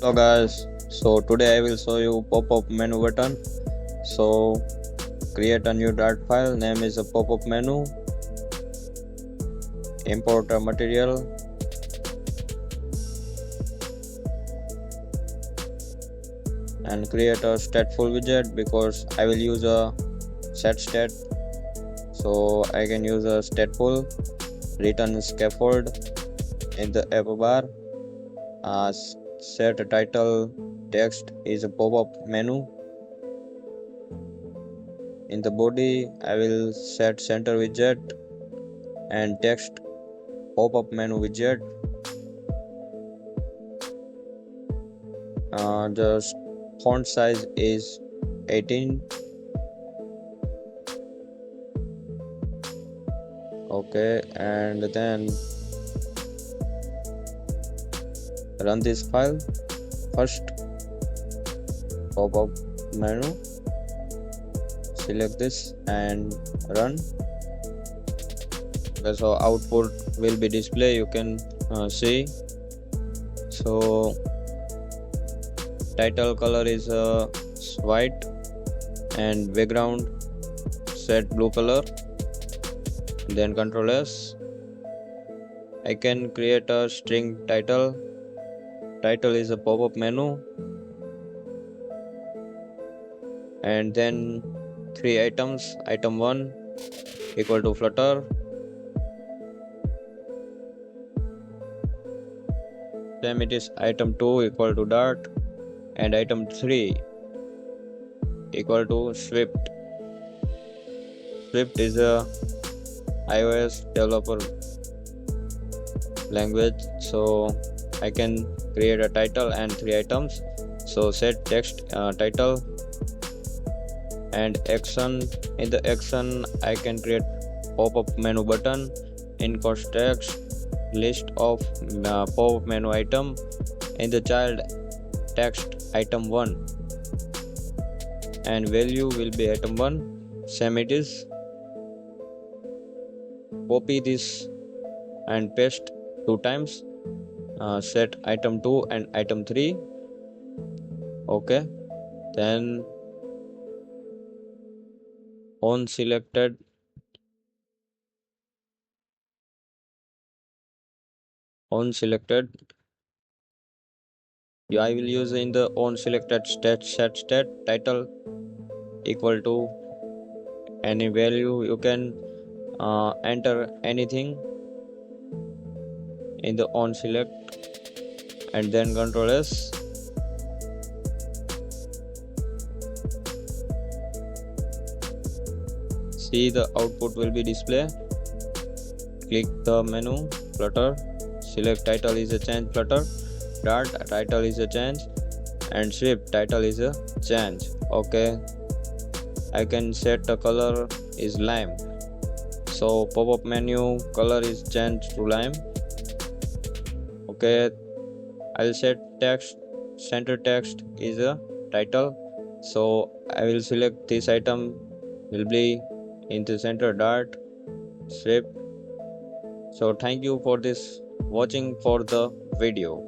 Hello guys, so today I will show you pop-up menu button. So create a new Dart file, name is a pop-up menu, import a material, and create a stateful widget because I will use a set state, so I can use a stateful. Return scaffold in the appbar. Set a title text is a pop-up menu. In the body I will set center widget and text pop-up menu widget. The font size is 18. Okay, and then run this file. First, pop-up menu, select this and run. Okay, so output will be display, you can see. So title color is white and background set blue color. Then Ctrl S. I can create a string title. Title is a pop-up menu, and then 3 items. Item 1 equal to Flutter, then it is item 2 equal to Dart, and item 3 equal to Swift. Swift is a iOS developer language, so I can create a title and 3 items. So set text title and action. In the action I can create pop-up menu button, in context list of pop-up menu item. In the child text item 1 and value will be item 1. Same it is. Copy this and paste 2 times. Set item 2 and item 3. Okay, then on selected I will use in the on selected state set state title equal to any value. You can enter anything in the on select and then Ctrl S. See, the output will be display. Click the menu Flutter, select title is a change Flutter, Dart title is a change, and Swift title is a change. Okay, I can set the color is lime, so pop-up menu color is changed to lime. Okay, I'll set text, center text is a title, so I will select this item will be in the center Dart, Swift. So thank you for this watching for the video.